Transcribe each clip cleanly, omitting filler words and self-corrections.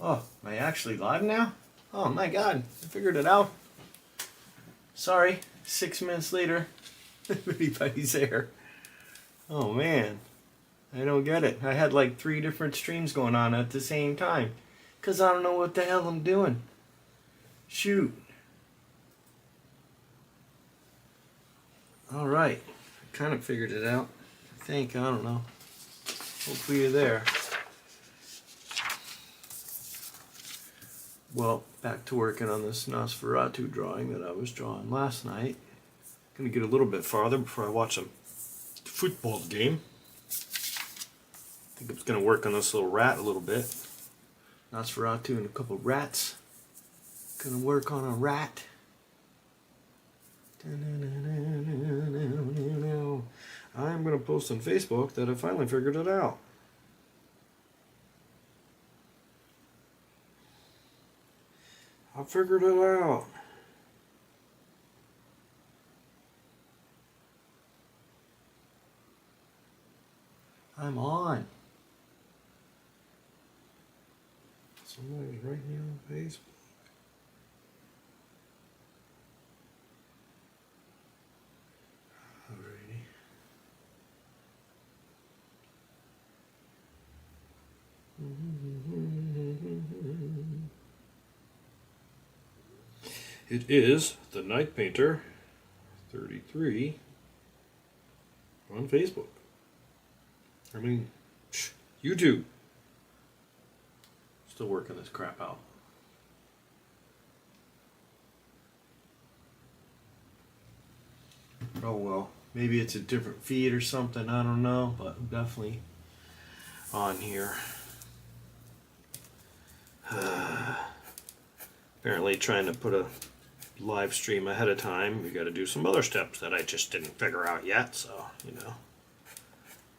Oh, am I actually live now? Oh my god, I figured it out. Sorry, 6 minutes later, everybody's there. Oh man, I don't get it. I had like 3 different streams going on at the same time. Because I don't know what the hell I'm doing. Shoot. Alright, I kind of figured it out. I think, I don't know. Hopefully you're there. Well, back to working on this Nosferatu drawing that I was drawing last night. Gonna get a little bit farther before I watch a football game. I think I'm gonna work on this little rat a little bit. Nosferatu and a couple rats. Gonna work on a rat. I'm gonna post on Facebook that I finally figured it out. I figured it out. I'm on. Somebody's writing me on Facebook. Alrighty. It is the Night Painter 33 on Facebook. I mean, YouTube. Still working this crap out. Oh well, maybe it's a different feed or something, I don't know, but I'm definitely on here. Apparently trying to put a live stream ahead of time, we got to do some other steps that I just didn't figure out yet, so, you know.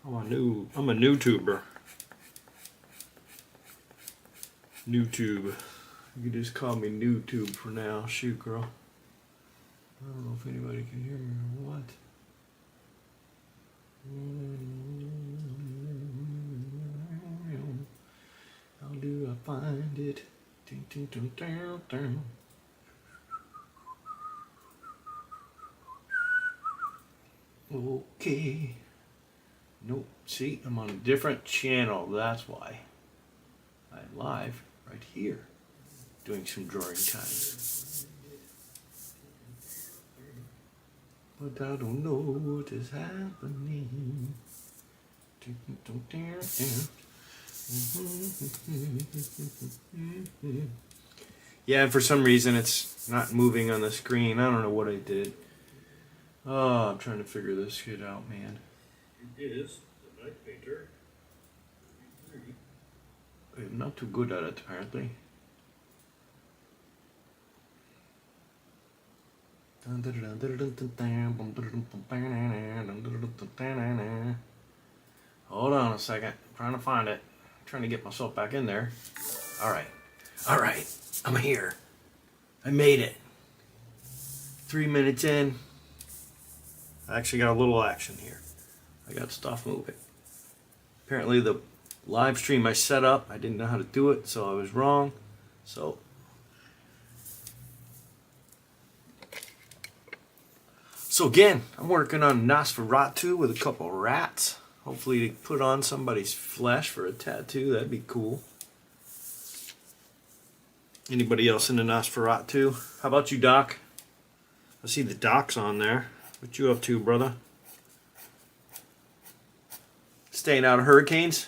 I'm a newtuber. Newtube. You can just call me Newtube for now. Shoot, girl. I don't know if anybody can hear me or what. How do I find it? Okay. Nope. See, I'm on a different channel. That's why. I'm live right here doing some drawing time. But I don't know what is happening. Yeah, and for some reason it's not moving on the screen. I don't know what I did. Oh, I'm trying to figure this shit out, man. It is the Night Painter. I'm not too good at it, apparently. Hold on a second. I'm trying to find it. I'm trying to get myself back in there. Alright. Alright. I'm here. I made it. 3 minutes in. I actually got a little action here. I got stuff moving. Apparently the live stream I set up, I didn't know how to do it, so I was wrong. So again, I'm working on Nosferatu with a couple rats. Hopefully to put on somebody's flesh for a tattoo, that'd be cool. Anybody else into Nosferatu? How about you, Doc? I see the Doc's on there. What you up to, brother? Staying out of hurricanes?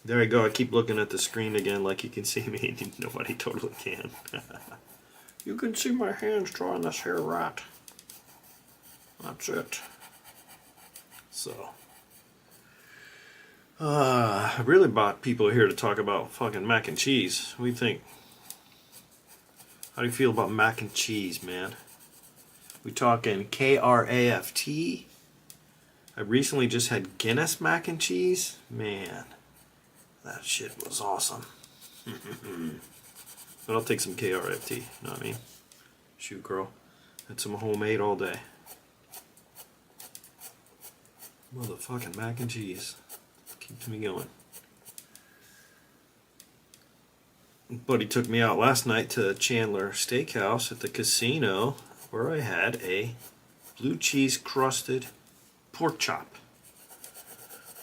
There I go. I keep looking at the screen again like you can see me. Nobody totally can. You can see my hands drawing this here rat. That's it. So. I really brought people here to talk about fucking mac and cheese. What do you think? How do you feel about mac and cheese, man? We talking Kraft? I recently just had Guinness mac and cheese. Man, that shit was awesome. But I'll take some KRFT, you know what I mean? Shoot, girl. Had some homemade all day. Motherfucking mac and cheese. Keeps me going. Buddy took me out last night to Chandler Steakhouse at the casino, where I had a blue cheese crusted pork chop.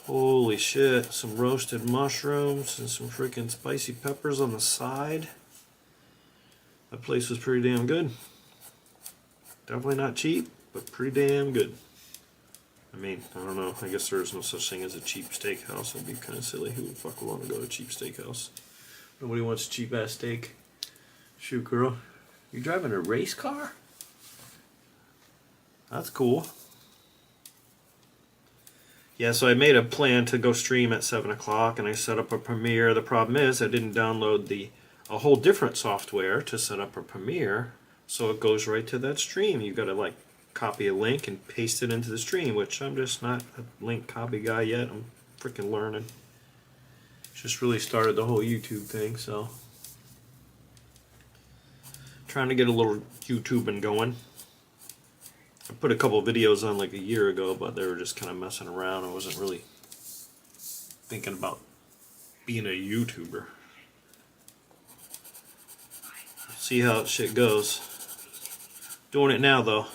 Holy shit, some roasted mushrooms and some freaking spicy peppers on the side. That place was pretty damn good. Definitely not cheap, but pretty damn good. I mean, I don't know. I guess there's no such thing as a cheap steakhouse. That'd be kind of silly. Who the fuck would want to go to a cheap steakhouse? Nobody wants cheap ass steak. Shoot, girl. You driving a race car? That's cool. Yeah, so I made a plan to go stream at 7 o'clock and I set up a Premiere. The problem is I didn't download a whole different software to set up a Premiere, so it goes right to that stream. You gotta like copy a link and paste it into the stream, which I'm just not a link copy guy yet. I'm freaking learning. Just really started the whole YouTube thing, so trying to get a little YouTubing going. I put a couple videos on like a year ago, but they were just kind of messing around. I wasn't really thinking about being a YouTuber. See how shit goes. Doing it now though.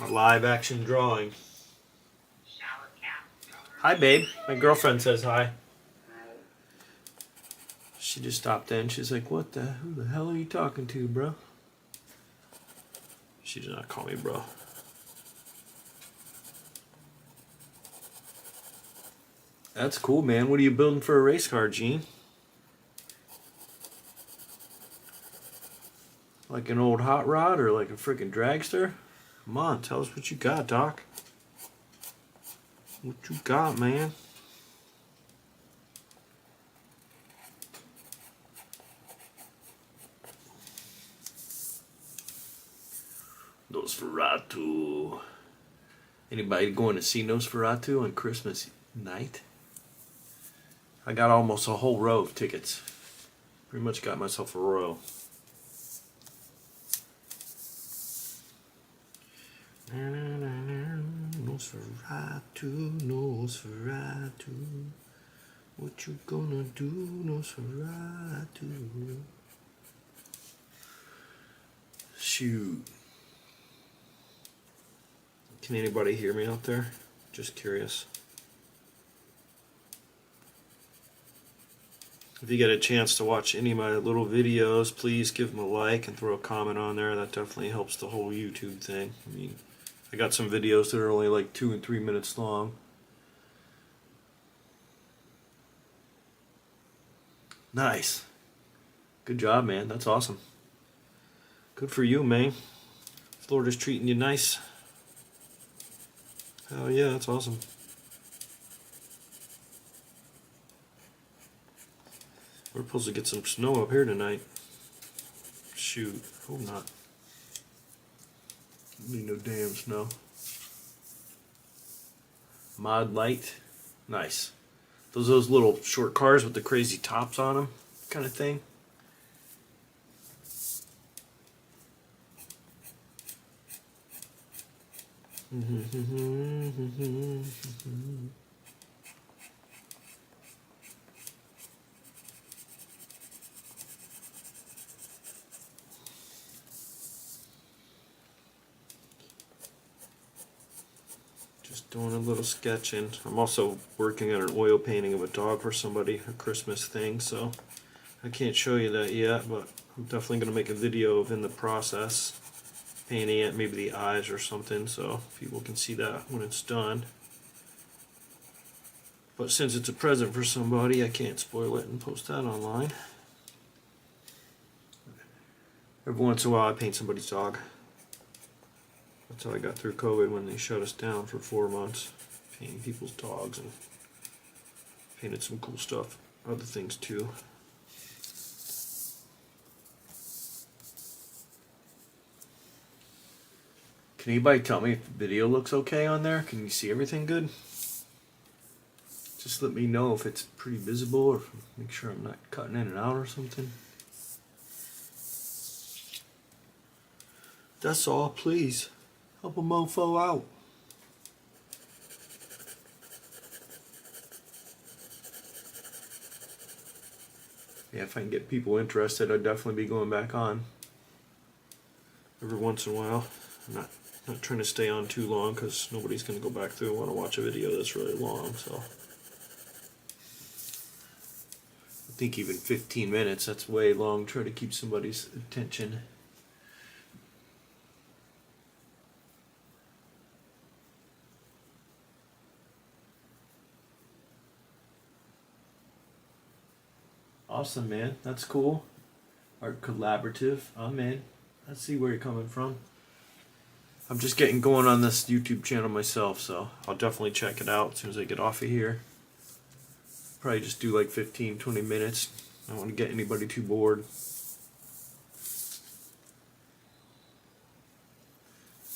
A live action drawing. Hi babe. My girlfriend says hi. She just stopped in. She's like, who the hell are you talking to, bro? She did not call me bro. That's cool, man. What are you building for a race car, Gene? Like an old hot rod or like a freaking dragster? Come on, tell us what you got, Doc. What you got, man? Nosferatu. Anybody going to see Nosferatu on Christmas night? I got almost a whole row of tickets. Pretty much got myself a row. Nosferatu, Nosferatu. What you gonna do, Nosferatu? Shoot. Can anybody hear me out there? Just curious. If you get a chance to watch any of my little videos, please give them a like and throw a comment on there. That definitely helps the whole YouTube thing. I mean, I got some videos that are only like 2 and 3 minutes long. Nice. Good job, man. That's awesome. Good for you, man. Florida's treating you nice. Hell yeah, that's awesome. We're supposed to get some snow up here tonight. Shoot, hope not. Need no damn snow. Mod Light, nice. Those little short cars with the crazy tops on them, kind of thing. Just doing a little sketching. I'm also working on an oil painting of a dog for somebody, a Christmas thing, so I can't show you that yet, but I'm definitely going to make a video of in the process, painting it, maybe the eyes or something, so people can see that when it's done. But since it's a present for somebody, I can't spoil it and post that online. Every once in a while I paint somebody's dog. That's how I got through COVID when they shut us down for 4 months. Painting people's dogs and painted some cool stuff. Other things too. Can anybody tell me if the video looks okay on there? Can you see everything good? Just let me know if it's pretty visible or make sure I'm not cutting in and out or something. That's all, please. Help a mofo out. Yeah, if I can get people interested, I'd definitely be going back on every once in a while. I'm not trying to stay on too long because nobody's going to go back through and want to watch a video that's really long. So I think even 15 minutes, that's way long. Try to keep somebody's attention. Awesome, man. That's cool. Art collaborative. I'm in. I see where you're coming from. I'm just getting going on this YouTube channel myself, so I'll definitely check it out as soon as I get off of here. Probably just do like 15, 20 minutes. I don't want to get anybody too bored.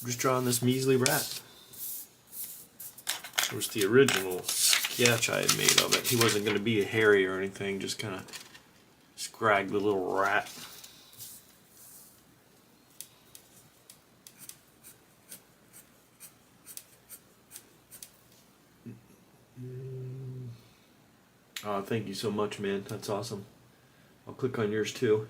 I'm just drawing this measly rat. It was the original sketch I had made of it. He wasn't going to be hairy or anything, just kind of scraggly little rat. Oh, thank you so much, man. That's awesome. I'll click on yours too.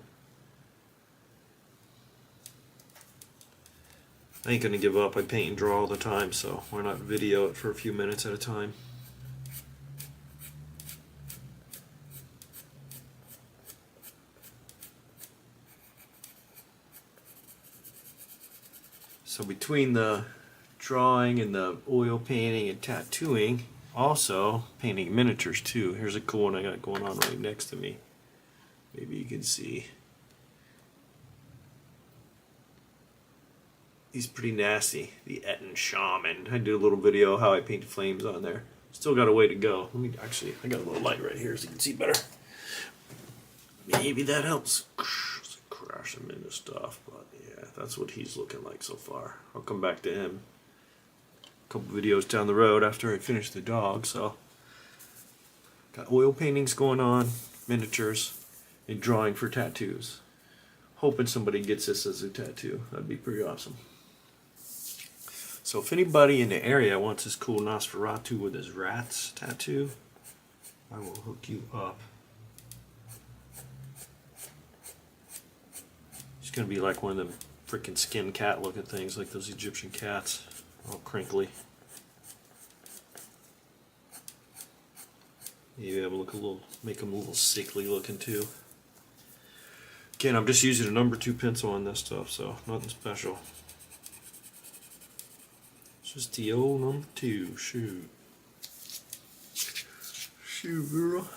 I ain't gonna give up. I paint and draw all the time, so why not video it for a few minutes at a time? So between the drawing and the oil painting and tattooing, also painting miniatures too. Here's a cool one I got going on right next to me. Maybe you can see. He's pretty nasty, the Etten Shaman. I did a little video how I painted flames on there. Still got a way to go. Let me actually, I got a little light right here so you can see better. Maybe that helps. Crash him into stuff, but yeah, that's what he's looking like so far. I'll come back to him a couple videos down the road after I finish the dog. So got oil paintings going on, miniatures, and drawing for tattoos. Hoping somebody gets this as a tattoo. That'd be pretty awesome. So if anybody in the area wants this cool Nosferatu with his rats tattoo, I will hook you up. It's gonna be like one of them freaking skin cat looking things, like those Egyptian cats, all crinkly. Maybe have a look a little, make them a little sickly looking too. Again, I'm just using a number 2 pencil on this stuff, so nothing special. It's just the old number 2. Shoot. Shoot, girl.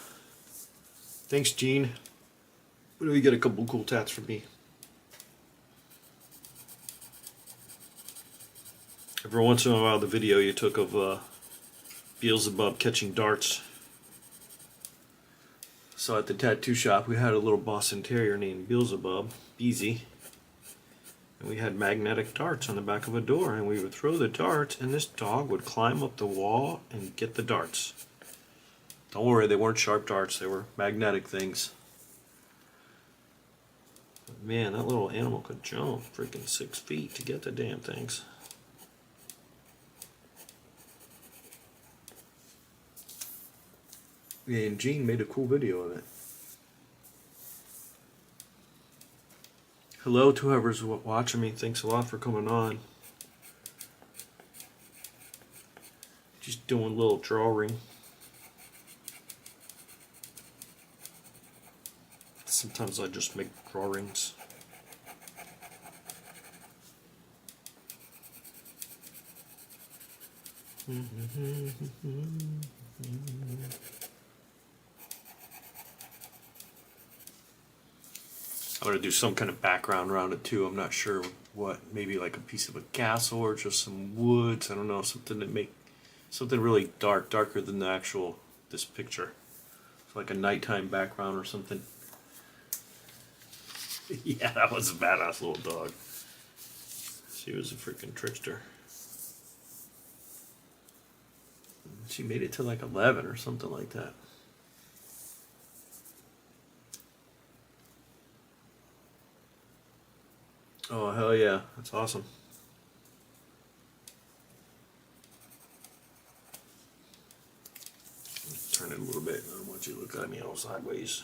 Thanks, Gene. What do you get? A couple cool tats for me. Every once in a while, the video you took of Beelzebub catching darts. So at the tattoo shop, we had a little Boston Terrier named Beelzebub, Beezy. And we had magnetic darts on the back of a door, and we would throw the darts, and this dog would climb up the wall and get the darts. Don't worry, they weren't sharp darts, they were magnetic things. But man, that little animal could jump freaking 6 feet to get the damn things. Yeah, and Gene made a cool video of it. Hello to whoever's watching me. Thanks a lot for coming on. Just doing a little drawing. Sometimes I just make drawings. I'm going to do some kind of background around it too. I'm not sure what. Maybe like a piece of a castle or just some woods. I don't know. Something that make something really dark, darker than the actual this picture. It's like a nighttime background or something. Yeah, that was a badass little dog. She was a freaking trickster. She made it to like 11 or something like that. Oh, hell yeah. That's awesome. Turn it a little bit. I don't want you to look at me all sideways.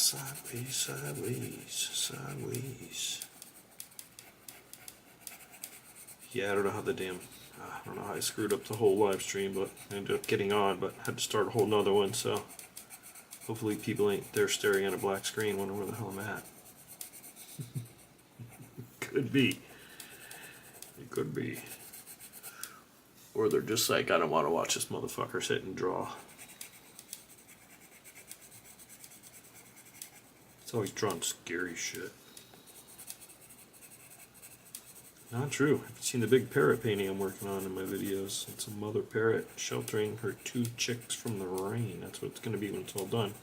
Sideways, sideways, sideways. Yeah, I don't know how I don't know how I screwed up the whole live stream, but I ended up getting on, but had to start a whole nother one, so hopefully people ain't there staring at a black screen wondering where the hell I'm at. Could be. It could be. Or they're just like, I don't want to watch this motherfucker sit and draw. It's always drawn scary shit. Not true. Have you seen the big parrot painting I'm working on in my videos? It's a mother parrot sheltering her 2 chicks from the rain. That's what it's going to be when it's all done.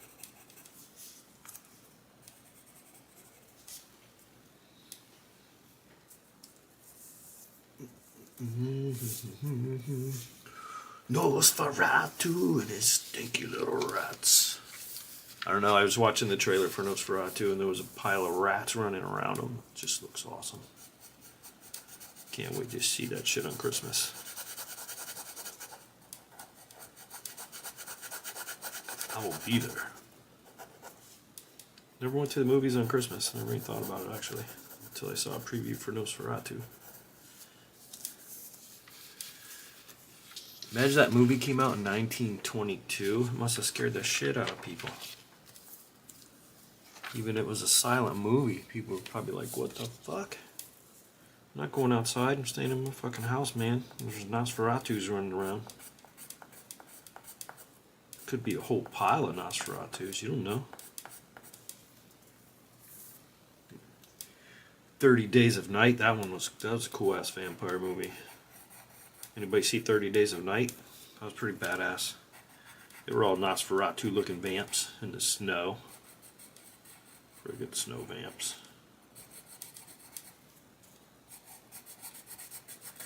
Nosferatu and his stinky little rats. I don't know, I was watching the trailer for Nosferatu and there was a pile of rats running around him. It just looks awesome. Can't wait to see that shit on Christmas. I will be there. Never went to the movies on Christmas. Never even thought about it actually. Until I saw a preview for Nosferatu. Imagine that movie came out in 1922. It must have scared the shit out of people. Even if it was a silent movie, people were probably like, what the fuck? I'm not going outside. I'm staying in my fucking house, man. There's Nosferatus running around. Could be a whole pile of Nosferatus. You don't know. 30 Days of Night. That was a cool ass vampire movie. Anybody see 30 Days of Night? That was pretty badass. They were all Nosferatu looking vamps in the snow. Pretty good snow vamps.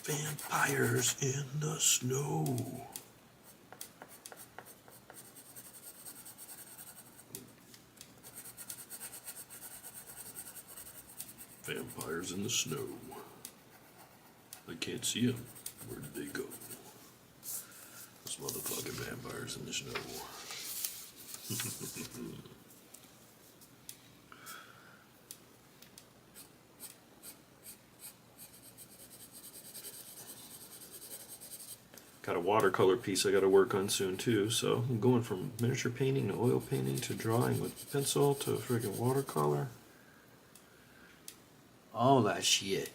Vampires in the snow. Vampires in the snow. I can't see them. Where did they go? Those motherfucking vampires in the snow. Got a watercolor piece I got to work on soon too, so I'm going from miniature painting to oil painting to drawing with pencil to friggin' watercolor. All that shit.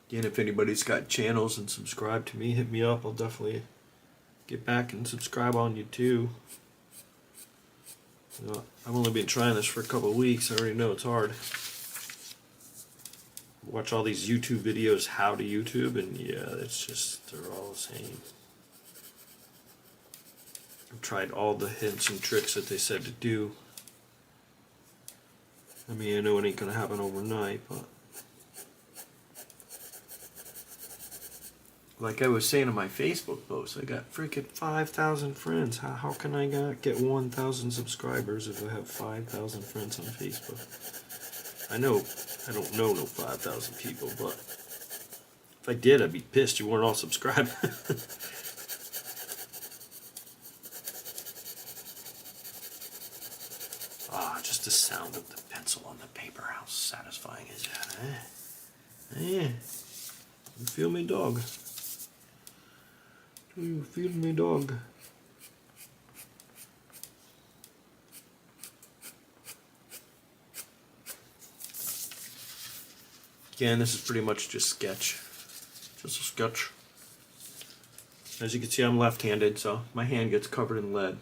Again, if anybody's got channels and subscribe to me, hit me up. I'll definitely get back and subscribe on you too. You know, I've only been trying this for a couple of weeks. I already know it's hard. Watch all these YouTube videos, how to YouTube, and yeah, it's just, they're all the same. I've tried all the hints and tricks that they said to do. I mean, I know it ain't gonna happen overnight, but like I was saying in my Facebook post, I got freaking 5,000 friends. How can I not get 1,000 subscribers if I have 5,000 friends on Facebook? I know I don't know no 5,000 people, but if I did, I'd be pissed you weren't all subscribed. Just the sound of the pencil on the paper. How satisfying is that, eh? Yeah. You feel me, dog? Do you feel me, dog? Again, this is pretty much just sketch. Just a sketch. As you can see, I'm left-handed, so my hand gets covered in lead.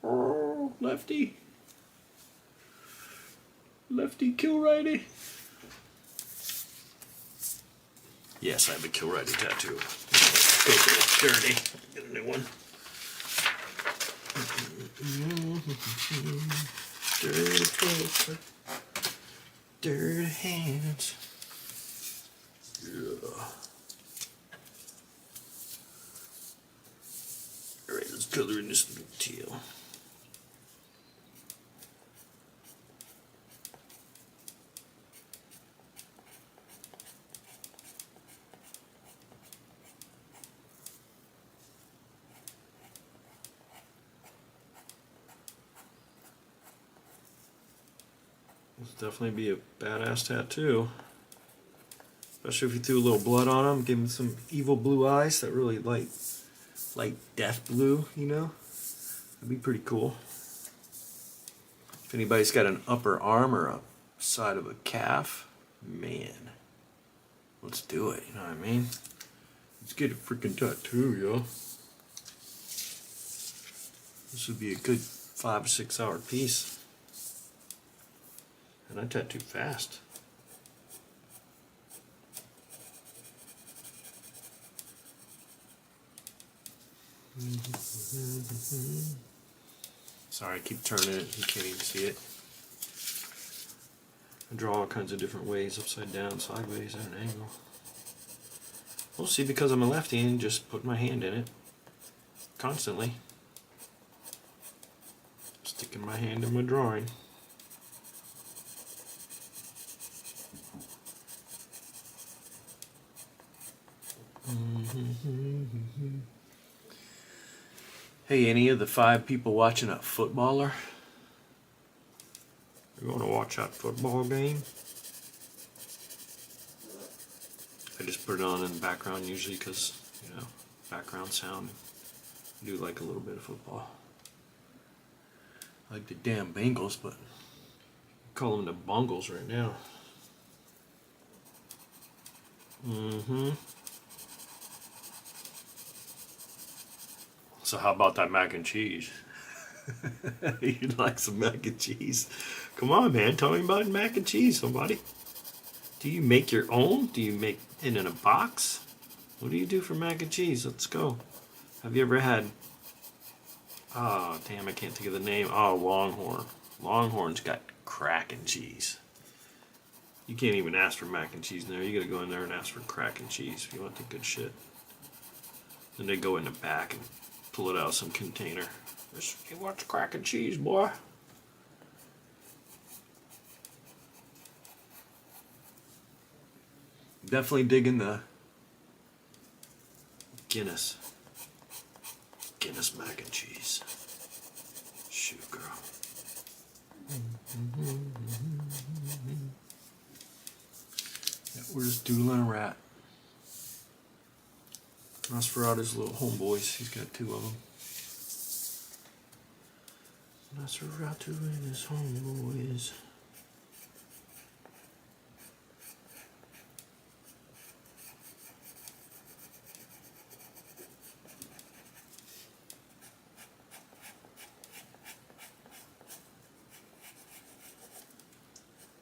Oh, lefty. Lefty kill righty. Yes, I have a kill righty tattoo. It's dirty. Get a new one. Dirty paper. Dirty hands. Yeah. Alright, let's color in this little teal. This will definitely be a badass tattoo. Especially if you threw a little blood on him, give him some evil blue eyes that really light death blue, you know? That'd be pretty cool. If anybody's got an upper arm or a side of a calf, man, let's do it, you know what I mean? Let's get a freaking tattoo, yo. This would be a good 5 or 6 hour piece. And I tattoo fast. Sorry, I keep turning it. You can't even see it. I draw all kinds of different ways, upside down, sideways, at an angle. We'll see, because I'm a lefty and just put my hand in it constantly. Sticking my hand in my drawing. Hey, any of the 5 people watching a footballer? You're going to watch that football game? I just put it on in the background usually because, you know, background sound. I do like a little bit of football. I like the damn Bengals, but I call them the Bungles right now. So how about that mac and cheese? You'd like some mac and cheese? Come on, man. Tell me about mac and cheese, somebody. Do you make your own? Do you make it in a box? What do you do for mac and cheese? Let's go. Have you ever had... Oh, damn, I can't think of the name. Oh, Longhorn. Longhorn's got crack and cheese. You can't even ask for mac and cheese in there. You gotta go in there and ask for crack and cheese if you want the good shit. Then they go in the back and pull it out of some container. You want the crack and cheese, boy? Definitely digging the Guinness mac and cheese. Shoot, girl. Yeah, we're just doodling a rat. Nosferatu's little homeboys. He's got 2 of them. Nosferatu and his homeboys.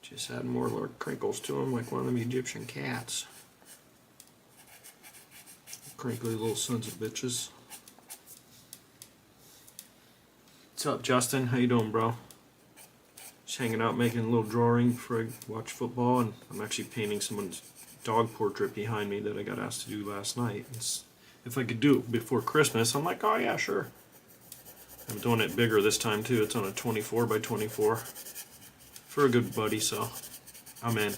Just add more little crinkles to him, like one of them Egyptian cats. Crinkly little sons of bitches. What's up, Justin? How you doing, bro? Just hanging out, making a little drawing before I watch football, and I'm actually painting someone's dog portrait behind me that I got asked to do last night. If I could do it before Christmas, I'm like, oh yeah, sure. I'm doing it bigger this time too. It's on a 24 by 24 for a good buddy, so I'm in.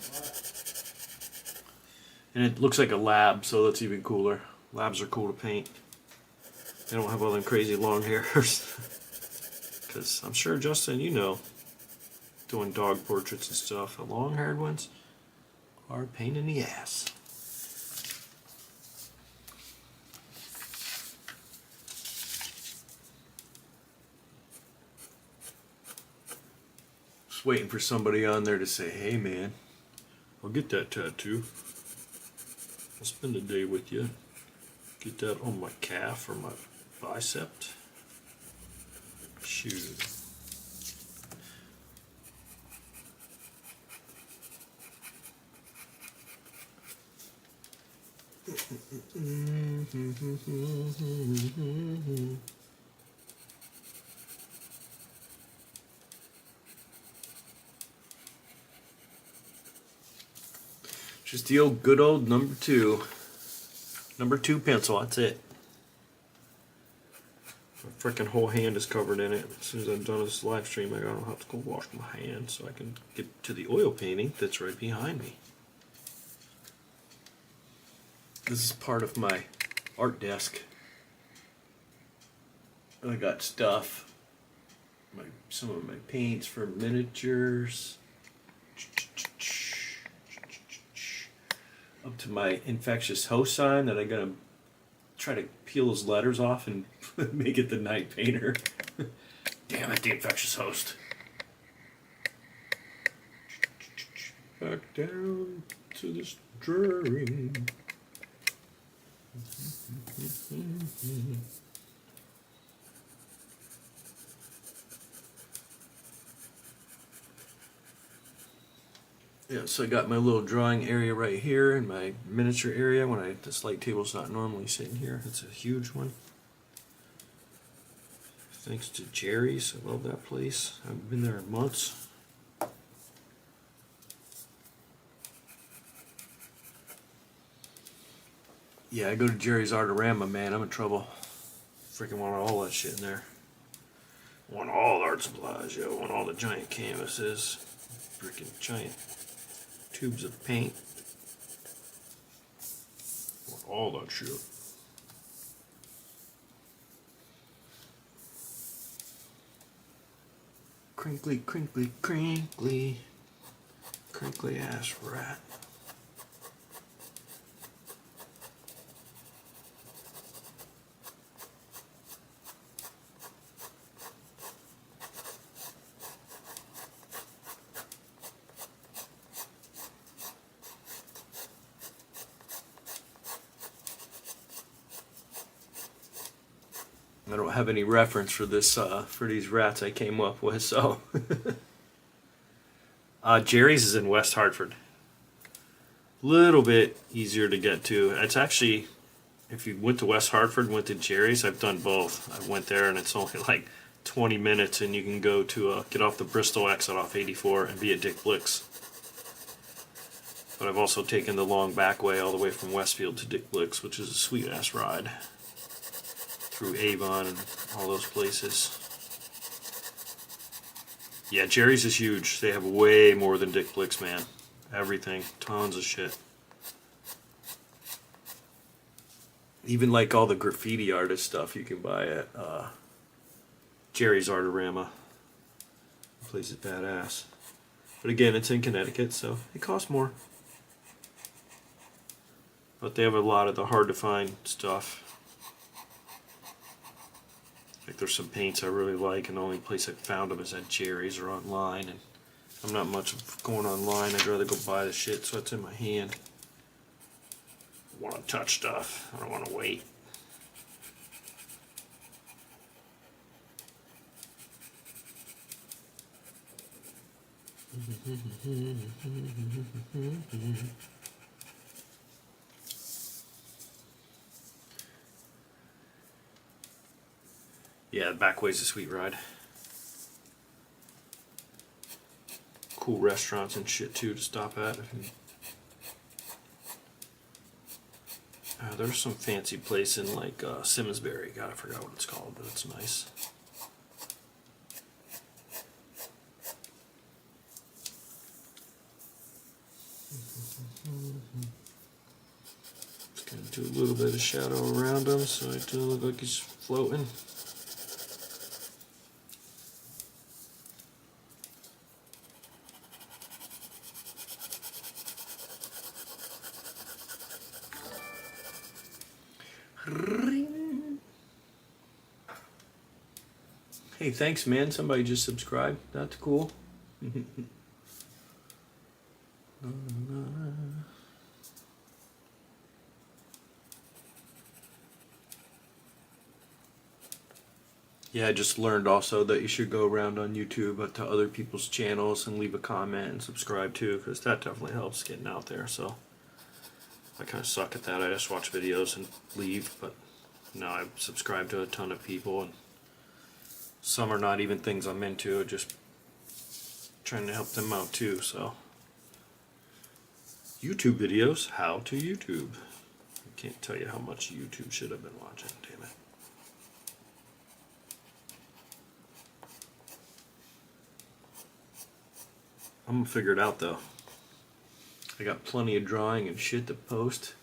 And it looks like a lab, so that's even cooler. Labs are cool to paint. They don't have all them crazy long hairs. Because I'm sure, Justin, you know, doing dog portraits and stuff, the long-haired ones are a pain in the ass. Just waiting for somebody on there to say, hey man, I'll get that tattoo. I'll spend a day with you. Get that on my calf or my bicep. Shoot. Just the old good old number 2 pencil, that's it. My freaking whole hand is covered in it. As soon as I'm done this live stream, I'm gonna have to go wash my hands so I can get to the oil painting that's right behind me. This is part of my art desk. I got stuff, some of my paints for miniatures, up to my infectious host sign that I gotta try to peel those letters off and make it the night painter. Damn it, the infectious host. Back down to the stirring. Yeah, so I got my little drawing area right here and my miniature area when this light table's not normally sitting here. It's a huge one. Thanks to Jerry's. I love that place. I've been there in months. Yeah, I go to Jerry's Artorama, man. I'm in trouble. Freaking want all that shit in there. Want all the art supplies, yo. Want all the giant canvases. Freaking giant tubes of paint. Want all that shit. Crinkly, crinkly, crinkly. Crinkly ass rat. I don't have any reference for this for these rats I came up with, so Jerry's is in West Hartford. Little bit easier to get to. It's actually, if you went to West Hartford, went to Jerry's, I've done both. I went there and it's only like 20 minutes, and you can go to get off the Bristol exit off 84 and be at Dick Blick's. But I've also taken the long back way all the way from Westfield to Dick Blick's, which is a sweet ass ride through Avon and all those places. Yeah, Jerry's is huge. They have way more than Dick Blick's, man. Everything. Tons of shit. Even like all the graffiti artist stuff you can buy at Jerry's Artorama. The place is badass. But again, it's in Connecticut, so it costs more. But they have a lot of the hard to find stuff. Like there's some paints I really like, and the only place I found them is at Jerry's or online, and I'm not much of going online. I'd rather go buy the shit so it's in my hand. I want to touch stuff. I don't want to wait. Yeah, back way's a sweet ride. Cool restaurants and shit too to stop at. There's some fancy place in like Simsbury. God, I forgot what it's called, but it's nice. Just gonna do a little bit of shadow around him so it doesn't look like he's floating. Hey, thanks, man. Somebody just subscribed. That's cool. Yeah, I just learned also that you should go around on YouTube to other people's channels and leave a comment and subscribe too, because that definitely helps getting out there. So I kind of suck at that. I just watch videos and leave, but no, I subscribe to a ton of people, and some are not even things I'm into, just trying to help them out too. So YouTube videos, how to YouTube. I can't tell you how much YouTube shit I've been watching, damn it. I'm gonna figure it out though. I got plenty of drawing and shit to post.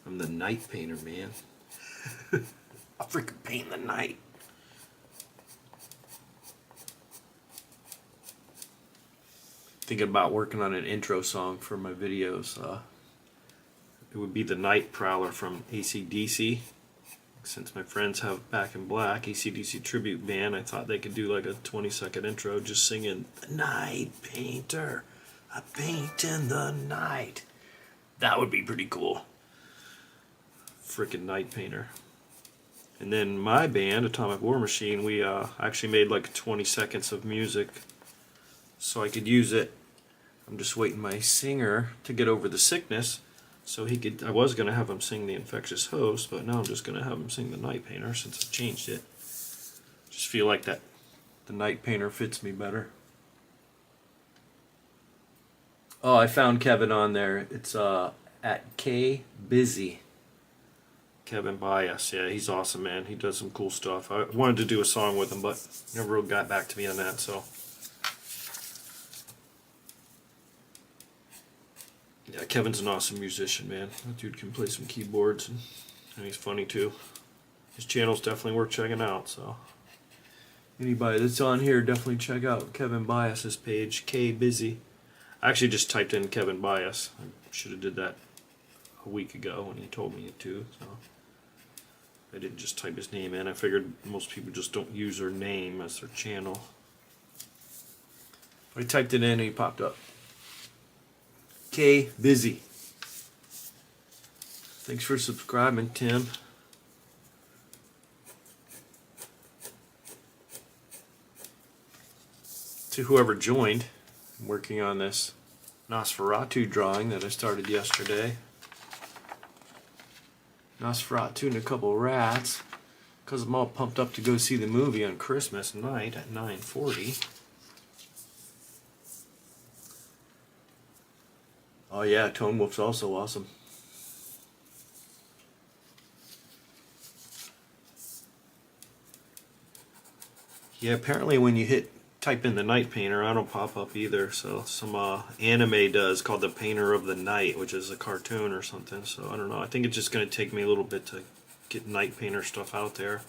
I'm the night painter, man. I'll freaking paint the night. Thinking about working on an intro song for my videos. It would be the Night Prowler from AC/DC. Since my friends have Back in Black, AC/DC tribute band, I thought they could do like a 20-second intro just singing, "The Night Painter, I paint in the night." That would be pretty cool. Frickin' Night Painter. And then my band, Atomic War Machine, we actually made like 20 seconds of music so I could use it. I'm just waiting my singer to get over the sickness so he could. I was going to have him sing The Infectious Host, but now I'm just going to have him sing The Night Painter since I changed it. Just feel like that the Night Painter fits me better. Oh, I found Kevin on there. It's at K Busy. Kevin Bias, yeah, he's awesome, man. He does some cool stuff. I wanted to do a song with him, but never really got back to me on that, so. Yeah, Kevin's an awesome musician, man. That dude can play some keyboards, and he's funny too. His channel's definitely worth checking out, so. Anybody that's on here, definitely check out Kevin Bias's page, K Busy. I actually just typed in Kevin Bias. I should have did that a week ago when he told me to, so. I didn't just type his name in. I figured most people just don't use their name as their channel. I typed it in and he popped up. K Busy. Thanks for subscribing, Tim. To whoever joined, I'm working on this Nosferatu drawing that I started yesterday. Nosferatu and a couple rats, because I'm all pumped up to go see the movie on Christmas night at 9:40. Oh yeah, Tone Wolf's also awesome. Yeah, apparently when you type in the Night Painter, I don't pop up either. So some anime does called The Painter of the Night, which is a cartoon or something. So I don't know. I think it's just going to take me a little bit to get Night Painter stuff out there.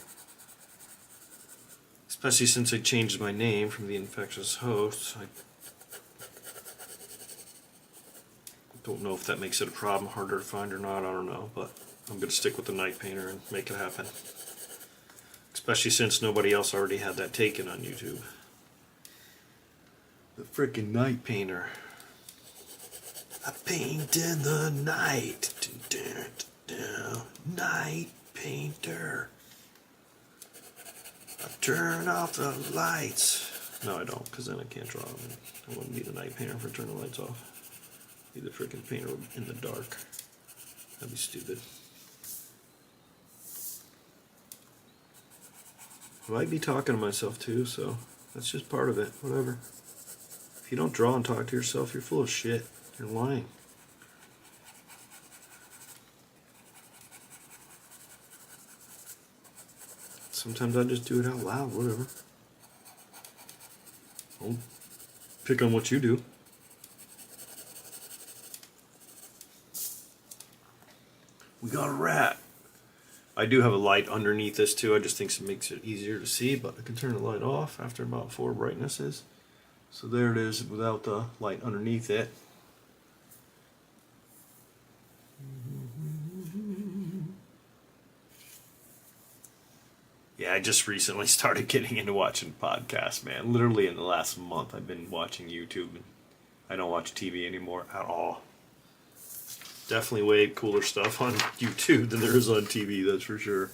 Especially since I changed my name from The Infectious Host. I don't know if that makes it a problem, harder to find or not, I don't know. But I'm going to stick with the Night Painter and make it happen. Especially since nobody else already had that taken on YouTube. The frickin' Night Painter. I paint in the night. Night Painter. I turn off the lights. No, I don't, because then I can't draw them. I wouldn't be the Night Painter for turning the lights off. Be the frickin' painter in the dark. That'd be stupid. I might be talking to myself too, so that's just part of it. Whatever. If you don't draw and talk to yourself, you're full of shit. You're lying. Sometimes I just do it out loud, whatever. Don't pick on what you do. We got a rat. I do have a light underneath this too. I just think it makes it easier to see, but I can turn the light off after about 4 brightnesses. So there it is without the light underneath it. Yeah, I just recently started getting into watching podcasts, man. Literally in the last month I've been watching YouTube, and I don't watch TV anymore at all. Definitely way cooler stuff on YouTube than there is on TV, that's for sure.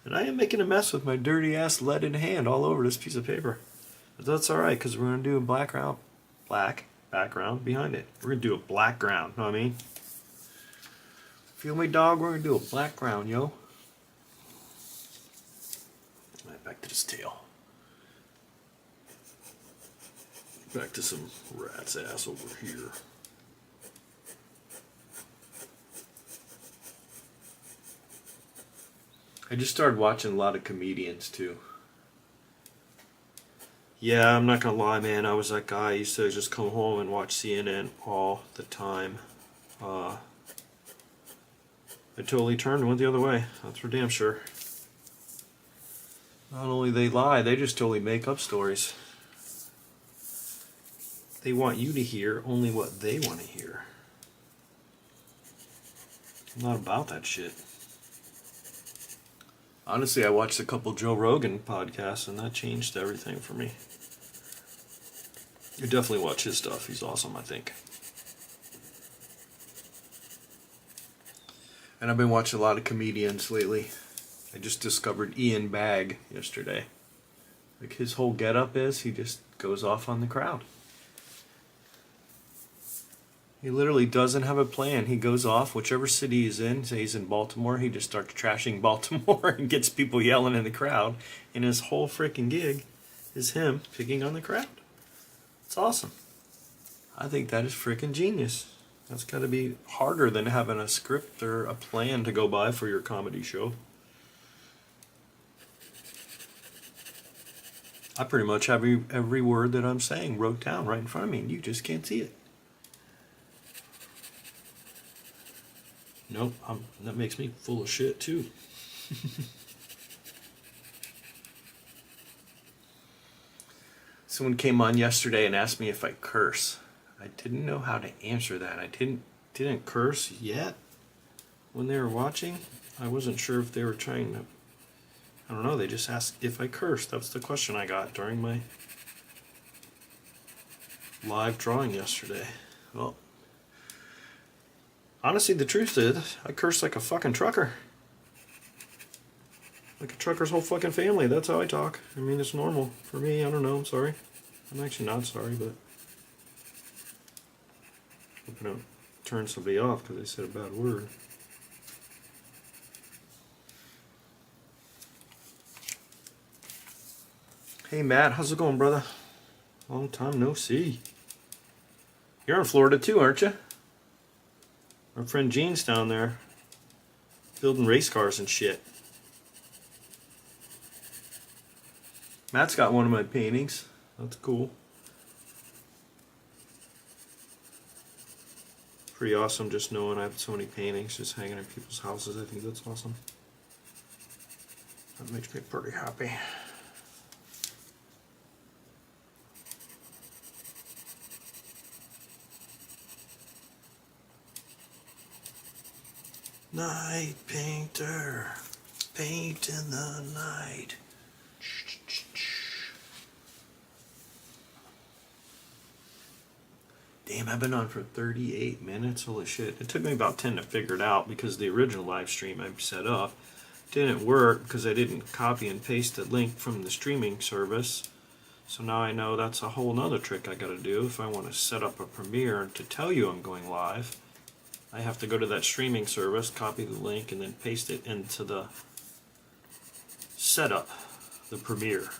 And I am making a mess with my dirty ass leaded hand all over this piece of paper. But that's alright, because we're going to do a black background behind it. We're going to do a black ground, know what I mean? Feel me, dog? We're going to do a black ground, yo. Alright, back to this tail. Back to some rat's ass over here. I just started watching a lot of comedians too. Yeah, I'm not gonna lie, man. I was that guy. I used to just come home and watch CNN all the time. I totally turned and went the other way. That's for damn sure. Not only they lie, they just totally make up stories. They want you to hear only what they want to hear. I'm not about that shit. Honestly, I watched a couple Joe Rogan podcasts and that changed everything for me. You definitely watch his stuff. He's awesome, I think. And I've been watching a lot of comedians lately. I just discovered Ian Bagg yesterday. Like his whole getup is he just goes off on the crowd. He literally doesn't have a plan. He goes off, whichever city he's in. Say he's in Baltimore, he just starts trashing Baltimore and gets people yelling in the crowd. And his whole freaking gig is him picking on the crowd. It's awesome. I think that is freaking genius. That's got to be harder than having a script or a plan to go by for your comedy show. I pretty much have every word that I'm saying wrote down right in front of me, and you just can't see it. Nope, that makes me full of shit too. Someone came on yesterday and asked me if I curse. I didn't know how to answer that. I didn't curse yet when they were watching. I wasn't sure if they were trying to... I don't know, they just asked if I cursed. That's the question I got during my live drawing yesterday. Well, honestly, the truth is, I curse like a fucking trucker. Like a trucker's whole fucking family. That's how I talk. I mean, it's normal. For me, I don't know. I'm sorry. I'm actually not sorry, but... I'm going to turn somebody off because they said a bad word. Hey, Matt. How's it going, brother? Long time no see. You're in Florida too, aren't you? Our friend Gene's down there building race cars and shit. Matt's got one of my paintings. That's cool. Pretty awesome just knowing I have so many paintings just hanging in people's houses. I think that's awesome. That makes me pretty happy. Night painter, paint in the night. Damn, I've been on for 38 minutes. Holy shit. It took me about 10 to figure it out because the original live stream I set up didn't work because I didn't copy and paste the link from the streaming service. So now I know that's a whole nother trick I gotta do if I want to set up a premiere to tell you I'm going live. I have to go to that streaming service, copy the link, and then paste it into the setup, the premiere.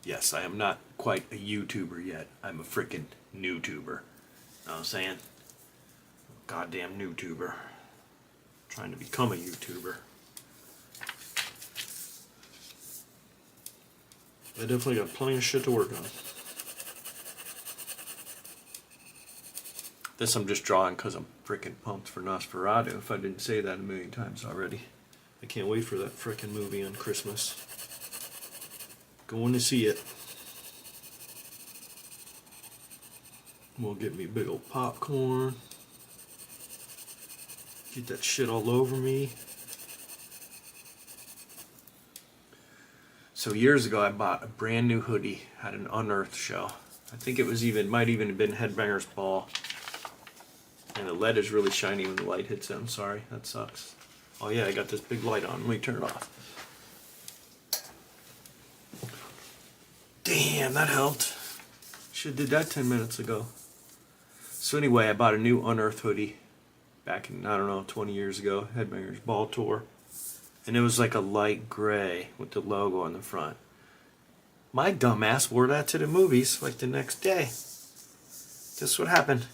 Yes, I am not quite a YouTuber yet. I'm a frickin' NewTuber. Know what I'm saying? Goddamn NewTuber. Trying to become a YouTuber. I definitely got plenty of shit to work on. This I'm just drawing because I'm frickin' pumped for Nosferatu, if I didn't say that a million times already. I can't wait for that frickin' movie on Christmas. Going to see it. We'll get me a big old popcorn. Get that shit all over me. So years ago I bought a brand new hoodie at an Unearthed show. I think it was might even have been Headbangers Ball. And the lead is really shiny when the light hits it. I'm sorry, that sucks. Oh yeah, I got this big light on. Let me turn it off. Damn, that helped. Should have did that 10 minutes ago. So anyway, I bought a new Unearthed hoodie back in, I don't know, 20 years ago. Headbangers Ball tour. And it was like a light gray with the logo on the front. My dumbass wore that to the movies like the next day. Guess what happened?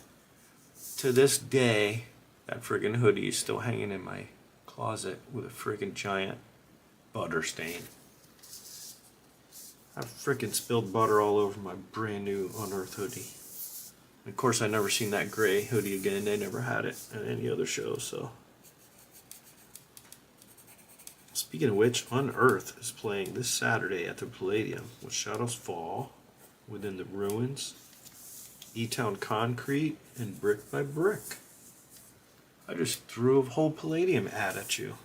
To this day, that friggin' hoodie is still hanging in my closet with a friggin' giant butter stain. I frickin' spilled butter all over my brand new Unearthed hoodie. And of course, I never seen that gray hoodie again. They never had it at any other show, so. Speaking of which, Unearthed is playing this Saturday at the Palladium with Shadows Fall. Within the Ruins, E-Town Concrete, and Brick by Brick. I just threw a whole Palladium ad at you.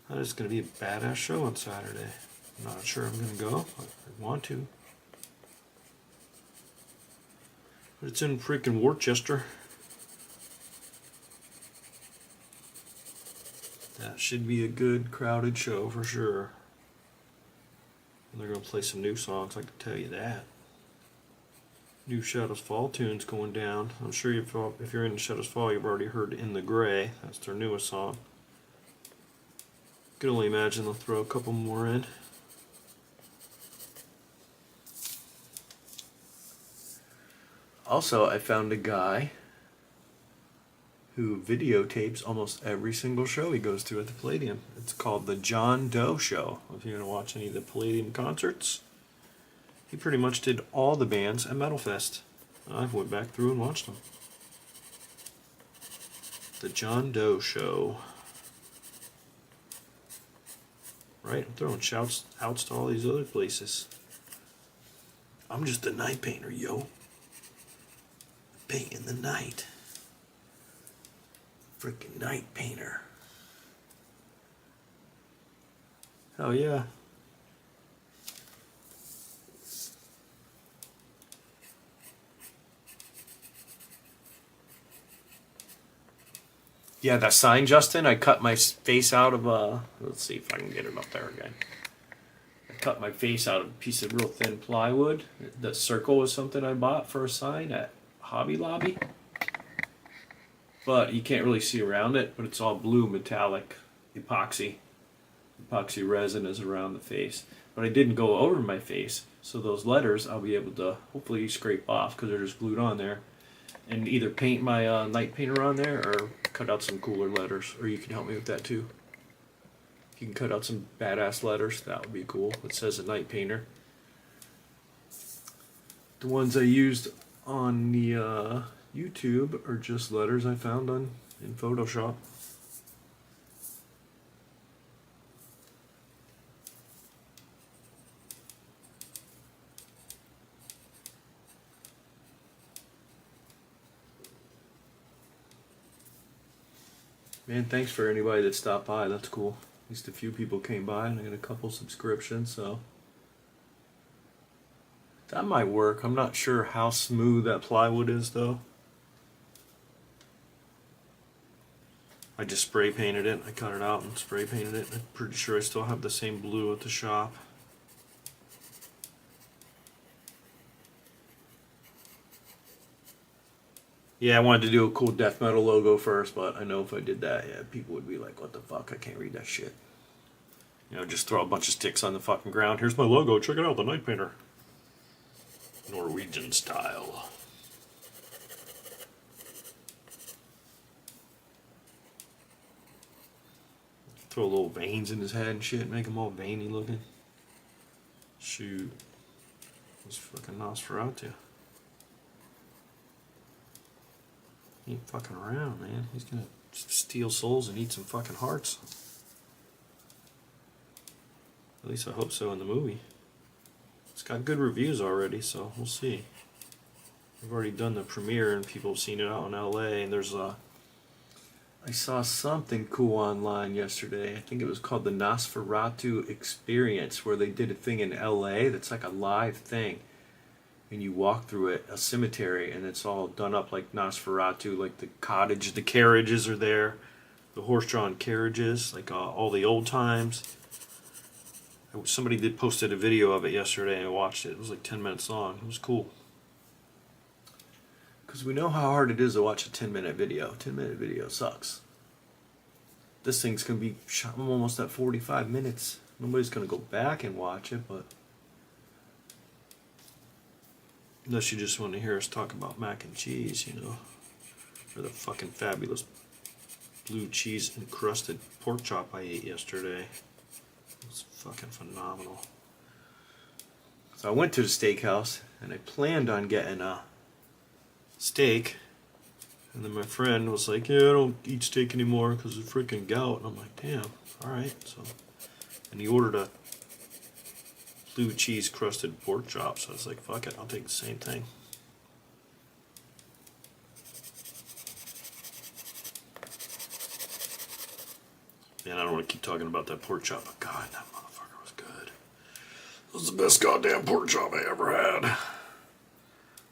That is going to be a badass show on Saturday. I'm not sure I'm going to go, but I want to. But it's in freaking Worcester. That should be a good crowded show for sure. And they're going to play some new songs, I can tell you that. New Shadows Fall tunes going down. I'm sure if you're in Shadows Fall, you've already heard In the Gray. That's their newest song. Can only imagine they'll throw a couple more in. Also, I found a guy who videotapes almost every single show he goes to at the Palladium. It's called the John Doe Show. If you're going to watch any of the Palladium concerts, he pretty much did all the bands at Metal Fest. I've went back through and watched them. The John Doe Show. Right? I'm throwing shouts outs to all these other places. I'm just a night painter, yo. Paint in the night. Freaking night painter. Hell yeah. Yeah, that sign, Justin, I cut my face out of let's see if I can get it up there again. I cut my face out of a piece of real thin plywood. The circle was something I bought for a sign at Hobby Lobby. But you can't really see around it, but it's all blue metallic epoxy. Epoxy resin is around the face. But I didn't go over my face, so those letters I'll be able to hopefully scrape off because they're just glued on there. And either paint my night painter on there or cut out some cooler letters. Or you can help me with that too. If you can cut out some badass letters, that would be cool. It says a night painter. The ones I used on the YouTube are just letters I found in Photoshop. Man, thanks for anybody that stopped by. That's cool. At least a few people came by and I got a couple subscriptions, so that might work. I'm not sure how smooth that plywood is though. I just spray painted it. I cut it out and spray painted it. I'm pretty sure I still have the same blue at the shop. Yeah, I wanted to do a cool death metal logo first, but I know if I did that, yeah, people would be like, what the fuck, I can't read that shit. You know, just throw a bunch of sticks on the fucking ground. Here's my logo, check it out, the Night Painter. Norwegian style. Throw little veins in his head and shit, make him all veiny looking. Shoot. It's fucking Nosferatu. He ain't fucking around, man. He's gonna steal souls and eat some fucking hearts. At least I hope so in the movie. It's got good reviews already, so we'll see. We've already done the premiere and people have seen it out in LA, and there's a... I saw something cool online yesterday. I think it was called the Nosferatu Experience, where they did a thing in LA that's like a live thing. And you walk through it, a cemetery, and it's all done up like Nosferatu, like the cottage, the carriages are there, the horse-drawn carriages, like all the old times. Somebody did posted a video of it yesterday, and I watched it. It was like 10 minutes long. It was cool. Because we know how hard it is to watch a 10-minute video. 10-minute video sucks. This thing's going to be shot almost at 45 minutes. Nobody's going to go back and watch it, but... Unless you just want to hear us talk about mac and cheese, you know. Or the fucking fabulous blue cheese encrusted pork chop I ate yesterday. It was fucking phenomenal. So I went to the steakhouse and I planned on getting a steak. And then my friend was like, yeah, I don't eat steak anymore because of freaking gout. And I'm like, damn, alright. So, and he ordered a blue cheese crusted pork chops. So I was like, fuck it, I'll take the same thing. Man, I don't want to keep talking about that pork chop, but God, that motherfucker was good. It was the best goddamn pork chop I ever had.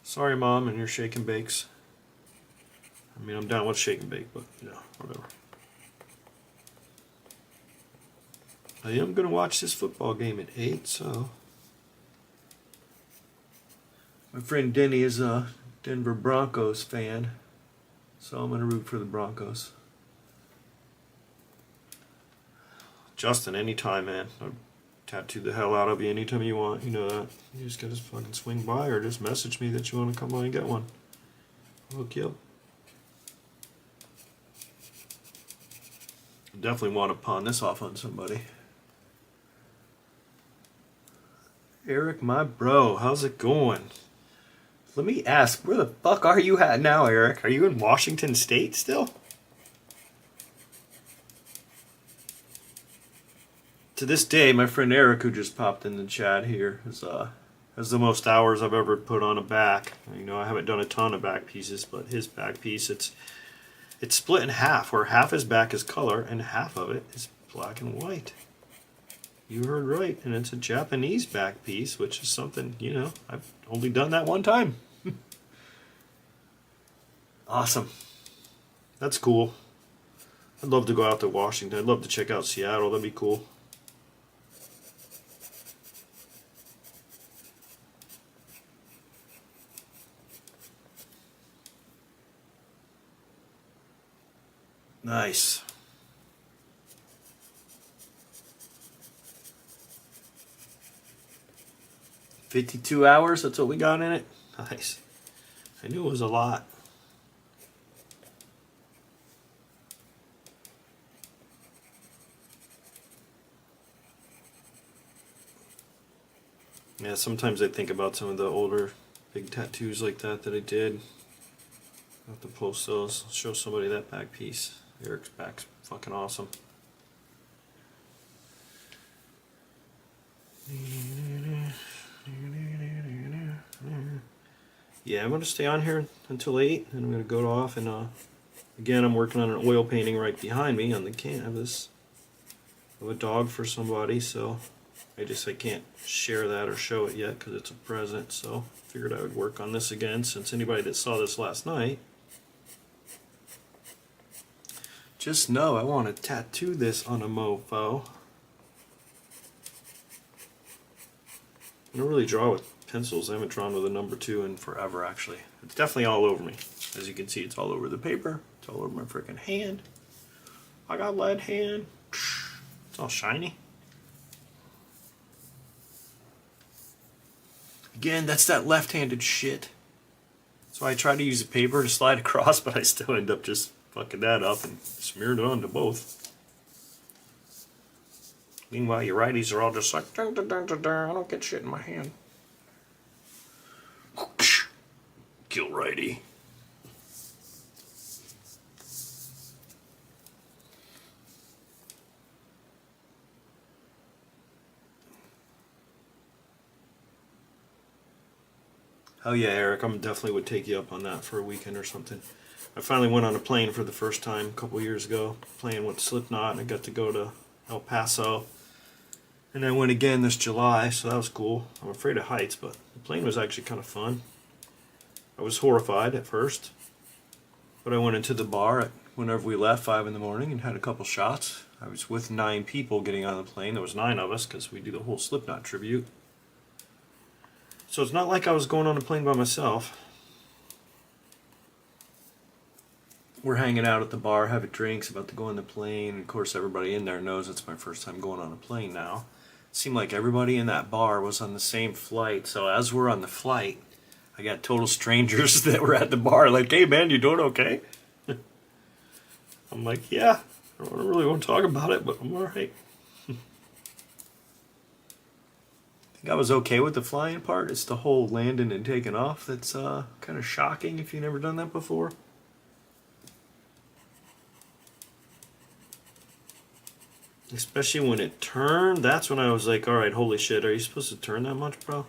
Sorry, Mom, and your shake and bakes. I mean, I'm down with shake and bake, but, you know, whatever. I am going to watch this football game at 8, so... My friend Denny is a Denver Broncos fan, so I'm going to root for the Broncos. Justin, anytime, man. I'll tattoo the hell out of you anytime you want. You know that. You just gotta fucking swing by or just message me that you want to come by and get one. I'll hook you up. Definitely want to pawn this off on somebody. Eric, my bro, how's it going? Let me ask, where the fuck are you at now, Eric? Are you in Washington State still? To this day, my friend Eric, who just popped in the chat here, has the most hours I've ever put on a back. You know, I haven't done a ton of back pieces, but his back piece, it's split in half, where half his back is color and half of it is black and white. You heard right, and it's a Japanese back piece, which is something, you know, I've only done that one time. Awesome. That's cool. I'd love to go out to Washington. I'd love to check out Seattle. That'd be cool. Nice. $52 hours, that's what we got in it? Nice. I knew it was a lot. Yeah, sometimes I think about some of the older big tattoos like that I did. I'll have to post those. I'll show somebody that back piece. Eric's back's fucking awesome. Yeah, I'm going to stay on here until 8, and I'm going to go off, and again, I'm working on an oil painting right behind me on the canvas of a dog for somebody, so I can't share that or show it yet because it's a present, so I figured I would work on this again since anybody that saw this last night. Just know I want to tattoo this on a mofo. I don't really draw with pencils. I haven't drawn with a number 2 in forever, actually. It's definitely all over me. As you can see, it's all over the paper. It's all over my freaking hand. I got lead hand. It's all shiny. Again, that's that left-handed shit. So I try to use a paper to slide across, but I still end up just fucking that up and smeared it onto both. Meanwhile, your righties are all just like, dun, dun, dun, dun, dun, I don't get shit in my hand. Kill righty. Oh yeah, Eric, I definitely would take you up on that for a weekend or something. I finally went on a plane for the first time a couple years ago, playing with Slipknot, and I got to go to El Paso. And I went again this July, so that was cool. I'm afraid of heights, but the plane was actually kind of fun. I was horrified at first, but I went into the bar whenever we left, 5 in the morning, and had a couple shots. I was with 9 people getting on the plane. There was 9 of us because we do the whole Slipknot tribute. So it's not like I was going on a plane by myself. We're hanging out at the bar, having drinks, about to go on the plane. Of course, everybody in there knows it's my first time going on a plane now. It seemed like everybody in that bar was on the same flight. So as we're on the flight, I got total strangers that were at the bar like, hey man, you doing okay? I'm like, yeah, I don't really want to talk about it, but I'm alright. I think I was okay with the flying part. It's the whole landing and taking off that's kind of shocking if you've never done that before. Especially when it turned, that's when I was like, alright, holy shit, are you supposed to turn that much, bro?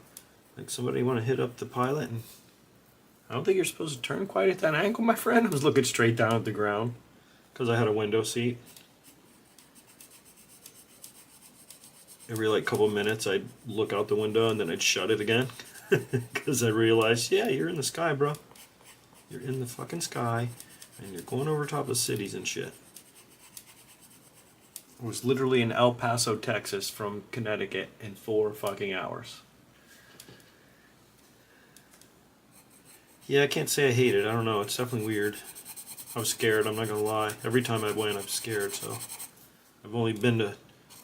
Like, somebody want to hit up the pilot? And I don't think you're supposed to turn quite at that angle, my friend. I was looking straight down at the ground because I had a window seat. Every like couple minutes I'd look out the window and then I'd shut it again because I realized, yeah, you're in the sky, bro. You're in the fucking sky and you're going over top of cities and shit. I was literally in El Paso, Texas from Connecticut in 4 fucking hours. Yeah, I can't say I hate it. I don't know. It's definitely weird. I was scared, I'm not gonna lie. Every time I went, I'm scared, so. I've only been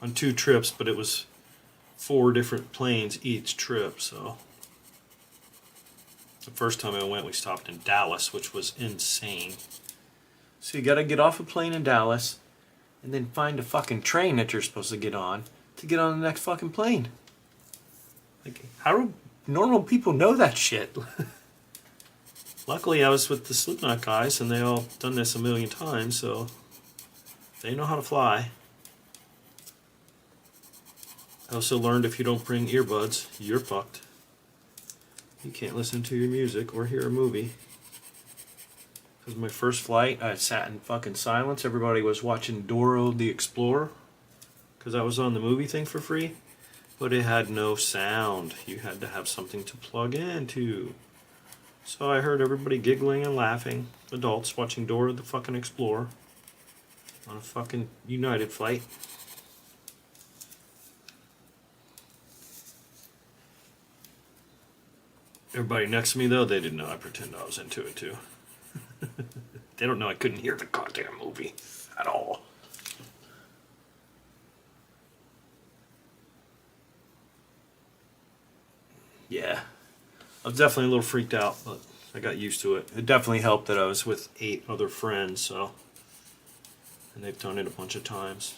on 2 trips, but it was 4 different planes each trip, so. The first time I went, we stopped in Dallas, which was insane. So you gotta get off a plane in Dallas, and then find a fucking train that you're supposed to get on the next fucking plane. Like, how do normal people know that shit? Luckily, I was with the Slipknot guys, and they all done this a million times, so they know how to fly. I also learned if you don't bring earbuds, you're fucked. You can't listen to your music or hear a movie. Because my first flight, I sat in fucking silence. Everybody was watching Dora the Explorer, because I was on the movie thing for free, but it had no sound. You had to have something to plug into. So I heard everybody giggling and laughing, adults watching Dora the fucking Explorer on a fucking United flight. Everybody next to me, though, they didn't know I pretend I was into it, too. They don't know I couldn't hear the goddamn movie at all. Yeah. I was definitely a little freaked out, but I got used to it. It definitely helped that I was with 8 other friends, so. And they've done it a bunch of times.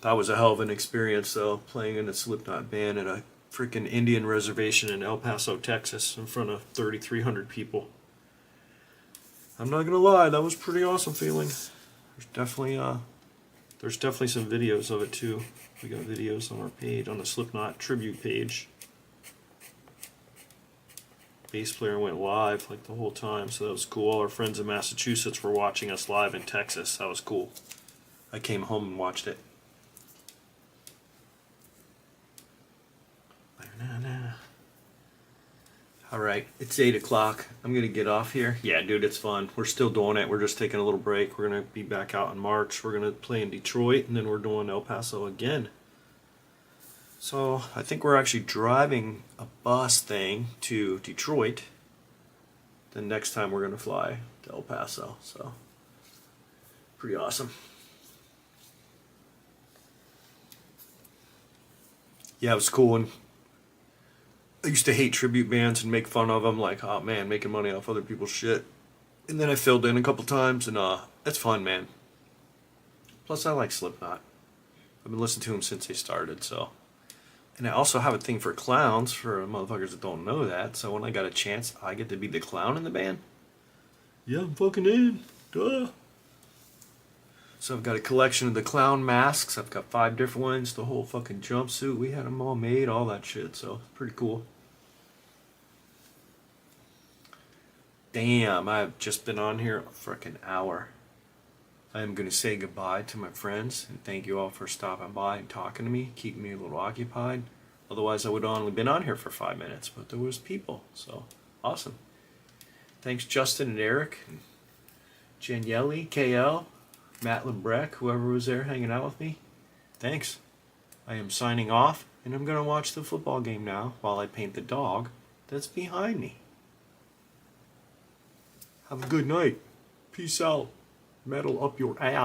That was a hell of an experience, though, playing in a Slipknot band at a freaking Indian reservation in El Paso, Texas, in front of 3,300 people. I'm not gonna lie, that was a pretty awesome feeling. There's definitely some videos of it too. We got videos on our page, on the Slipknot tribute page. Bass player went live like the whole time, so that was cool. All our friends in Massachusetts were watching us live in Texas. That was cool. I came home and watched it. Alright, it's 8 o'clock. I'm gonna get off here. Yeah, dude, it's fun. We're still doing it. We're just taking a little break. We're gonna be back out in March. We're gonna play in Detroit, and then we're doing El Paso again. So, I think we're actually driving a bus thing to Detroit. The next time we're gonna fly to El Paso. So, pretty awesome. Yeah, it was cool. And I used to hate tribute bands and make fun of them, like, oh man, making money off other people's shit. And then I filled in a couple times, and that's fun, man. Plus, I like Slipknot. I've been listening to them since they started, so. And I also have a thing for clowns, for motherfuckers that don't know that. So when I got a chance, I get to be the clown in the band. Yeah, I'm fucking in. Duh. So I've got a collection of the clown masks. I've got 5 different ones, the whole fucking jumpsuit. We had them all made, all that shit, so pretty cool. Damn, I've just been on here a freaking hour. I am going to say goodbye to my friends, and thank you all for stopping by and talking to me, keeping me a little occupied. Otherwise, I would have only been on here for 5 minutes, but there was people, so awesome. Thanks, Justin and Eric, and Janielle, KL, Matt Lebreck, whoever was there hanging out with me. Thanks. I am signing off, and I'm going to watch the football game now while I paint the dog that's behind me. Have a good night. Peace out. Metal up your ass.